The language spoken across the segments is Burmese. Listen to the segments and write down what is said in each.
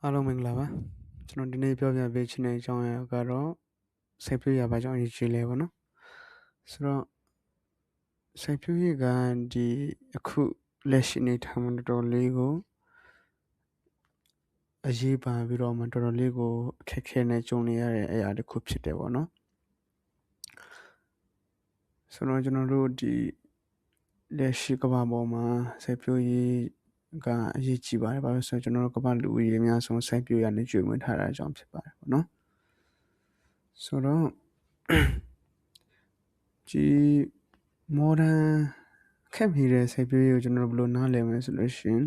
အားလုံးမင်္ဂလာပါကျွန်တော်ဒီနေ့ပြောပြပေးချင်တဲ့အကြောင်းအရာကတော့စိုက်ပျိုးရေးဘာကြောင့်အရေးကြီးလဲပေါ့နော်ဆိုတော့စိုက်ပျိုးရေးကဒီအခုလက်ရှိနေထိုင်မှာတော်တော်လေးကိုအရေးပါပြီးတော့မှတော်တော်လေးကိုအခက်အခဲနဲ့ကြုံနေရတဲ့အရာတစ်ခုဖြစ်တယ်ပေါ့နော်ဆိုတော့ကျွန်တော်တို့ဒီလက်ရှိကမ္ဘာပေါ်မှာစိုက်ပျိုးရေးကအရေးကြီးပါတယ်ဘာလို့ဆိုတော့ကျွန်တော်တို့ကမ္ဘာလူဦးရေအများဆုံးစိုက်ပျိုးရနဲ့ကျွေးမွေးထားတာကြောင့်ဖြစ်ပါတယ်ပေါ့နော်ဆိုတော့ဒီ modern ခက်မိတဲ့စိုက်ပျိုးရေးကိုကျွန်တော်တို့ဘယ်လိုနားလည်မလဲဆိုလို့ရှိရင်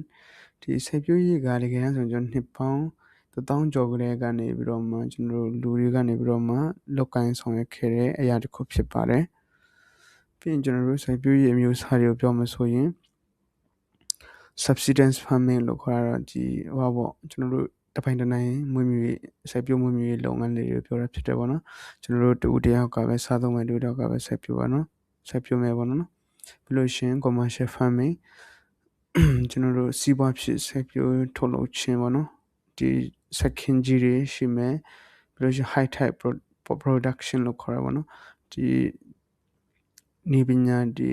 ဒီစိုက်ပျိုးရေးကတကယ်ဆိုကျွန်တော်နှစ်ပေါင်း1000ကျော်ကလေးကနေပြီးတော့မှကျွန်တော်တို့လူတွေကနေပြီးတော့မှလောက်ကိုင်းဆောင်ရွက်ခဲ့တဲ့အရာတစ်ခုဖြစ်ပါတယ်ပြီးရင်ကျွန်တော်တို့စိုက်ပျိုးရေးအမျိုးအစားတွေကိုပြောမှဆိုရင် subsistence farming လို့ခေါ်တာဒီဟောပေါ့ကျွန်တော်တို့တစ်ပိုင်းတစ်နိုင်မွေးမြူရေးစိုက်ပျိုးမွေးမြူရေးလုပ်ငန်းလေးတွေပြောတာဖြစ်တယ်ပေါ့နော်ကျွန်တော်တို့တူတယောက်ကပဲစားသုံးမယ်တူတယောက်ကပဲစိုက်ပျိုးပါနော်စိုက်ပျိုးမယ်ပေါ့နော်ပြီးလို့ရှိရင် commercial farming ကျွန်တော်တို့စီးပွားဖြစ်စိုက်ပျိုးထုတ်လုပ်ခြင်းပေါ့နော်ဒီစက်ခင်ကြီးတွေရှိမယ်ပြီးလို့ရှိရင် high tech production လို့ခေါ်ရပါတော့ဒီနေပညာဒီ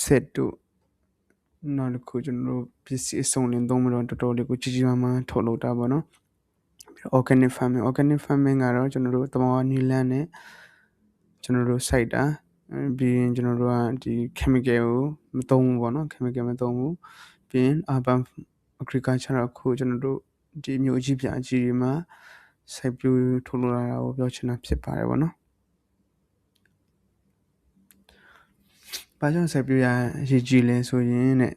set တို့နောက်တစ်ခုကျွန်တော်တို့ပစ္စည်းအစုံလင်သုံးပြီးတော့တော်တော်လေးကိုကြီးကြီးမားမားထုတ်လုပ်တာပေါ့နော် organic farmingကတော့ကျွန်တော်တို့တမောနီလန်းနဲ့ကျွန်တော်တို့စိုက်တာပြီးရင်ကျွန်တော်တို့ကဒီ chemical ကိုမသုံးဘူးပေါ့နော် chemical မသုံးဘူးပြီးရင် urban agriculture အခုကျွန်တော်တို့ဒီမြို့ကြီးပြအကြီးတွေမှာစိုက်ပျိုးထုတ်လုပ်ရတာကိုပြောချင်တာဖြစ်ပါတယ်ပေါ့နော်ဘာကြောင့်စိုက်ပျိုးရအရေးကြီးလဲဆိုရင်တဲ့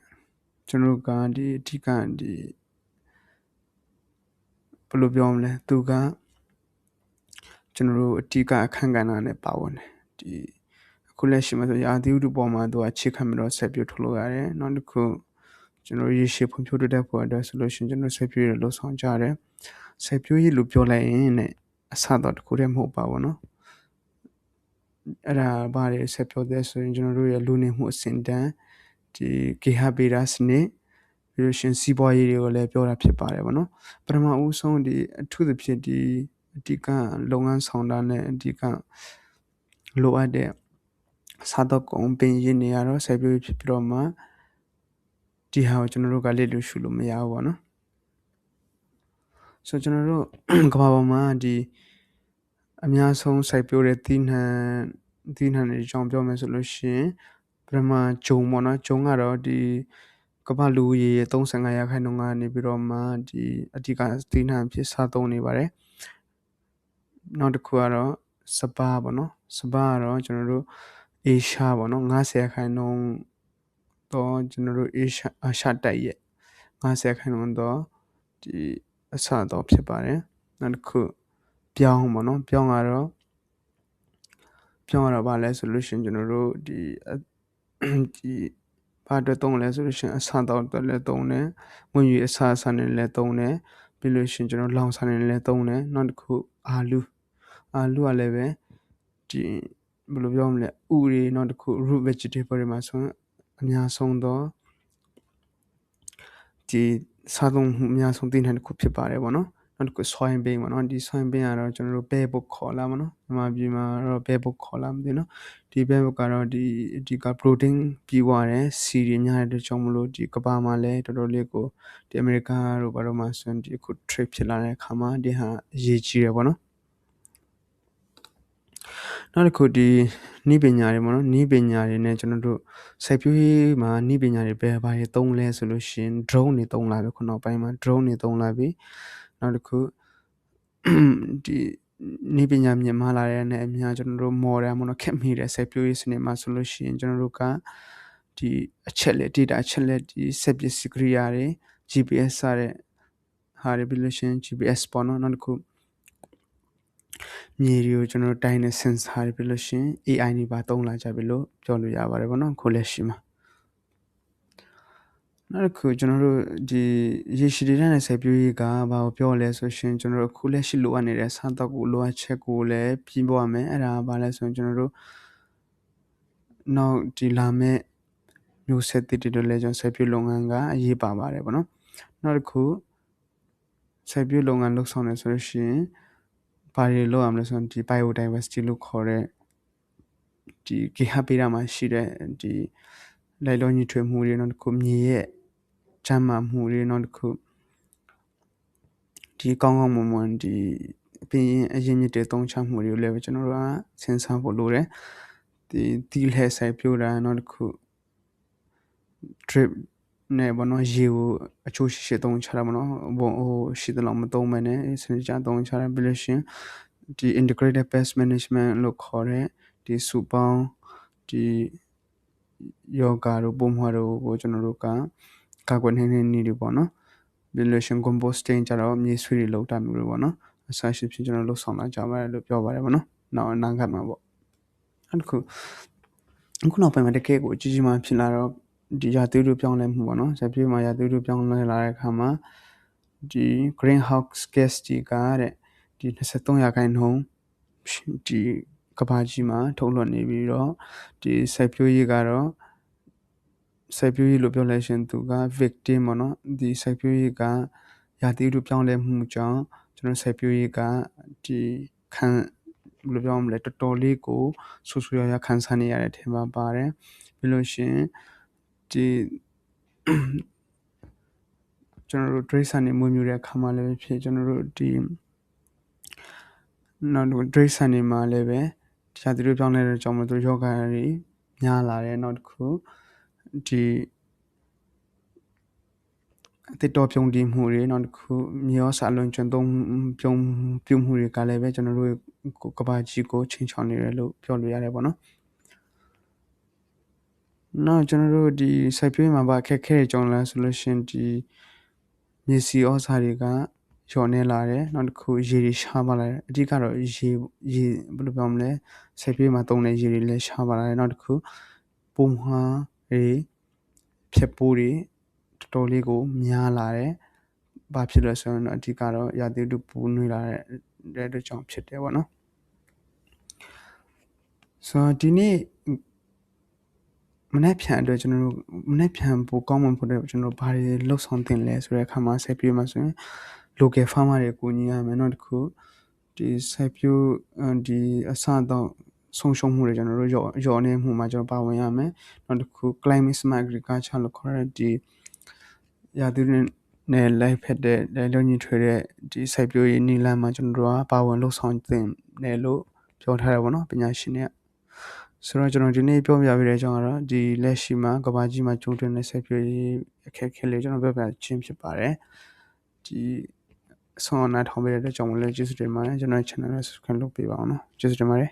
ကျွန်တော်တို့ကဒီအဓိကဒီဘယ်လိုပြောမလဲသူကကျွန်တော်တို့အဓိကအခန်းကဏ္ဍနဲ့ပါဝင်တယ်ဒီအခုလက်ရှိမှာဆိုရာသီဥတုပေါ်မှာသူကချစ်ခံပြီးတော့စိုက်ပျိုးထုတ်လုပ်ရတယ်နောက်တစ်ခုကျွန်တော်ရေရှည်ဖွံ့ဖြိုးတိုးတက်ဖို့အတွက်ဆိုလို့ရှိရင်ကျွန်တော်စိုက်ပျိုးရလို့ဆောင်ကြတယ်စိုက်ပျိုးရေးလို့ပြောလိုက်ရင်နဲ့အစတော့တခုတည်းမဟုတ်ပါဘူးနော်အဲ့ဒါဘာတွေဆက်ပြောတဲ့ဆိုရင်ကျွန်တော်တို့ရဲ့လူနေမှုအဆင့်တန်းဒီကေဟဗေဒစနစ်ပြီးလို့ရှင်စီးပွားရေးတွေကိုလည်းပြောတာဖြစ်ပါတယ်ဗောနော်ပထမဦးဆုံးဒီအထူးသဖြင့်ဒီအဓိကလုပ်ငန်းဆောင်တာနဲ့အဓိကလိုအပ်တဲ့စားတော့ကုန်ပင်ရင်းနေရတော့စိုက်ပျိုးရေးဖြစ်ပြီးတော့မှဒီဟာကိုကျွန်တော်တို့ကလေ့လို့ရှုလို့မရဘူးဗောနော်ဆိုကျွန်တော်တို့ကမ္ဘာပေါ်မှာဒီအများဆုံးစိုက်ပျိုးတဲ့သီးနှံတွေအကြောင်းပြောမယ်ဆိုလို့ရှိရင်ပထမဂျုံပေါ့နော်ဂျုံကတော့ဒီကမ္ဘာလူဦးရေရဲ့35%ကနေပြီးတော့မှဒီအဓိကသီးနှံဖြစ်စားသုံးနေပါတယ်နောက်တစ်ခုကတော့စပါးပေါ့နော်စပါးကတော့ကျွန်တော်တို့အေရှားပေါ့နော်90%တော့ကျွန်တော်တို့အာရှတိုက်ရဲ့90%တော့ဒီအစတော့ဖြစ်ပါတယ်နောက်တစ်ခုပြောင်းပေါ့နော်ပြောင်းကတော့ဘာလဲဆိုလို့ရှိရင်ကျွန်တော်တို့ဒီဘာအတွက်သုံးလဲဆိုလို့ရှိရင်အစတော့အတွက်လည်းသုံးတယ်မွေးမြူအစနဲ့လည်းသုံးတယ်ပြီးလို့ရှိရင်ကျွန်တော်လောင်စာနဲ့လည်းသုံးတယ်နောက်တစ်ခုအာလူကလည်းပဲဒီဘယ်လိုပြောမလဲဥတွေနောက်တစ်ခု root vegetable တွေမှာဆိုရင်အများဆုံးတော့ဒီစားသုံးမှုအများဆုံးသီးနှံတစ်ခုဖြစ်ပါတယ်ပေါ့နော်နောက်တစ်ခု soy bean ပေါ့နော်ဒီ soy bean ကတော့ကျွန်တော်တို့ဘဲဘုတ်ခေါ်လာမှာနော်မြန်မာပြည်မှာတော့ဘဲဘုတ်ခေါ်လာမသိနော်ဒီဘဲဘုတ်ကတော့ဒီအဓိက protein ပြည့်ဝတဲ့စီတွေများတဲ့အတွက်ကြောင့်မလို့ဒီကမ္ဘာမှာလည်းတော်တော်လေးကိုဒီအမေရိကန်တို့ဘာလို့မှဆိုရင်ဒီအခု trade ဖြစ်လာတဲ့အခါမှာဒီဟာအရေးကြီးတယ်ပေါ့နော်နောက်တစ်ခုဒီနိပညာတွေပေါ့နော်နိပညာတွေနဲ့ကျွန်တော်တို့စိုက်ပျိုးရေးမှာနိပညာတွေဘာတွေသုံးလဲဆိုလို့ရှိရင် drone တွေသုံးလာပြီခုနောက်ပိုင်းမှာ drone တွေသုံးလာပြီနောက်တစ်ခုဒီနိပညာမြင့်မားလာတဲ့နဲ့အများကျွန်တော်တို့ modern ပေါ့နော်ခက်မိတဲ့စိုက်ပျိုးရေးစနစ်မှာဆိုလို့ရှိရင်ကျွန်တော်တို့ကဒီအချက်လက် data အချက်လက်ဒီစက်ပစ္စည်းကိရိယာတွေ GPS စတဲ့ဟာတွေပြီးလို့ရှိရင် GPS ပေါ့နော်နောက်တစ်ခုမြေတွေကိုကျွန်တော်တို့တိုင်းတဲ့ sensor တွေပြီးလို့ရှိရင် AI တွေပါသုံးလာကြပြီလို့ပြောလို့ရပါတယ်ဗောနော်ခုလက်ရှိမှာနောက်တစ်ခုကျွန်တော်တို့ဒီရေရှည်ဒေသနဲ့စိုက်ပျိုးရေးကဘာကိုပြောလဲဆိုရှင်ကျွန်တော်တို့ခုလက်ရှိလိုအပ်နေတဲ့စားသောက်ကိုလိုအပ်ချက်ကိုလည်းပြီးပေါ်ရမယ်အဲ့ဒါဘာလဲဆိုရင်ကျွန်တော်တို့နောက်ဒီလာမဲ့မျိုးဆက်သစ်တွေလည်းကျွန်တော်စိုက်ပျိုးလုပ်ငန်းကအရေးပါပါတယ်ဗောနော်နောက်တစ်ခု စိုက်ပျိုးလုပ်ငန်းလုပ်ဆောင်တယ်ဆိုလို့ရှိရင်ဘာတွေလုပ်ရမလဲဆိုတော့ဒီ biodiversity လို့ခေါ်တဲ့ဒီဂေဟဗေဒမှာရှိတဲ့ဒီလိုက်လျောညီထွေမှုတွေနောက်တစ်ခုမြေရဲ့ကျန်းမာမှုတွေနောက်တစ်ခုဒီကောင်းမွန်ဒီပြီးရင်အရင်မြစ်တွေသုံးချမှုတွေကိုလည်းကျွန်တော်တို့ကစဉ်းစားဖို့လိုတယ်ဒီလှည့်စိုက်ပျိုးတာနောက်တစ်ခု drip နဲ့ဘောနော်ရေကိုအချိုးရှိသုံးချတာဘောနော်ရှိသလောက်မသုံးမနဲ့စနစ်ကျသုံးချတာပြီးလို့ရှိရင်ဒီ integrated pest management လို့ခေါ်တဲ့ဒီစုပေါင်းဒီယောဂါတို့ပုံမှန်တို့ကိုကျွန်တော်တို့ကကာကွယ်နေနေနေပေါ့နော်ပြီးလို့ရှိရင် composting ကြတော့မြေဆွေးတွေလောက်တာမျိုးတွေပေါ့နော်အစားရှိဖြစ်ကျွန်တော်လုပ်ဆောင်လာကြပါတယ်လို့ပြောပါတယ်ပေါ့နော်နောက်အနာဂတ်မှာပေါ့အဲ့ဒါအခုနောက်ပိုင်းမှာတကယ်ကိုကြီးကြီးမားဖြစ်လာတော့ဒီရာသီဥတုပြောင်းလဲမှုပေါ့နော်ဇက်ပြေးမှာရာသီဥတုပြောင်းလဲလာတဲ့အခါမှာဒီ greenhouse gas ကြီးကတဲ့ဒီ23%ဒီကဘာကြီးမှာထုတ်လွှတ်နေပြီးတော့ဒီစိုက်ပျိုးရေးကတော့စိုက်ပျိုးရေးလို့ပြောလိုက်ရှင်သူက victim ပေါ့နော်ဒီစိုက်ပျိုးရေးကရာသီဥတုပြောင်းလဲမှုကြောင့်ကျွန်တော်စိုက်ပျိုးရေးကဒီခံဘယ်လိုပြောမလဲတော်တော်လေးကိုဆူဆူရွာခံစားနေရတဲ့အထင်မှာပါတယ်ပြီးလို့ရှင်ဒီကျွန်တော်တို့ dray ဆန်နေမွေးမြူတဲ့အခါမှာလည်းဖြစ်ကျွန်တော်တို့ဒီနောက် dray ဆန်နေမှာလည်းပဲရာသီဥတုပြောင်းလဲတဲ့ကြောင့်မတို့ယောဂါတွေများလာတယ်နောက်တစ်ခုဒီတစ်တော်ပြုံးတီးမှုတွေနောက်တစ်ခုမြေရောစာလွန်ကျွန်းသုံးပြုံးမှုတွေကလည်းပဲကျွန်တော်တို့ကဘာကြီးကိုချိန်ချောင်းနေတယ်လို့ပြောလို့ရတယ်ပေါ့နော်နောက်ကျွန်တော်တို့ဒီစိုက်ပျိုးရေးမှာပါအခက်ခဲကြောင်းလဲဆိုလို့ရှင်ဒီမြေစီဩဇာတွေကလျော့နေလာတယ်နောက်တစ်ခုရေတွေရှားပါလာတယ်အဓိကတော့ရေဘယ်လိုပြောမလဲစိုက်ပျိုးမှာသုံးတဲ့ရေတွေလည်းရှားပါလာတယ်နောက်တစ်ခုပုံမှန်တွေဖြတ်ပိုးတွေတော်တော်လေးကိုများလာတယ်ဘာဖြစ်လဲဆိုတော့အဓိကတော့ရာသီဥတုပူနွေးလာတဲ့အတွက်ကြောင့်ဖြစ်တယ်ပေါ့နော်ဆိုတော့ဒီနေ့မနေ့ဖြန်အတွက်ကျွန်တော်တို့မနေ့ဖြန်ပိုကောင်းမှဖို့တဲ့ကျွန်တော်ဘာတွေလှုပ်ဆောင်တင်လဲဆိုတဲ့အခါမှာစိုက်ပျိုးမှာဆိုရင် local farmer တွေကိုညီရမယ်နောက်တစ်ခုဒီစိုက်ပျိုးဒီအစတော့ဆုံးရှုံးမှုတွေကျွန်တော်တို့ရောနေမှုမှာကျွန်တော်ပါဝင်ရမယ်နောက်တစ်ခု climate smart agriculture လို့ခေါ်တဲ့ဒီရာသီနဲ့လိုက်ဖက်တဲ့လုံညီထွေတဲ့ဒီစိုက်ပျိုးရေးနည်းလမ်းမှာကျွန်တော်တို့ကပါဝင်လှုပ်ဆောင်တင်တယ်လို့ပြောထားတယ်ပေါ့နော်ပညာရှင်တွေကဆိုတော့ကျွန်တော်ဒီနေ့ပြောပြပေးတဲ့အကြောင်းကတော့ဒီလက်ရှိမှာကဘာကြီးမှာကျုံတွင်တဲ့စိုက်ပျိုးရေးအခက်အခဲလေးကျွန်တော်ပြောပြချင်းဖြစ်ပါတယ်ဒီဆောင်းနာထောင်ပေးတဲ့အတွက်ကြောင့်လည်းကျေးဇူးတင်ပါတယ်ကျွန်တော် channel ကို subscribe လုပ်ပေးပါအောင်နော်ကျေးဇူးတင်ပါတယ်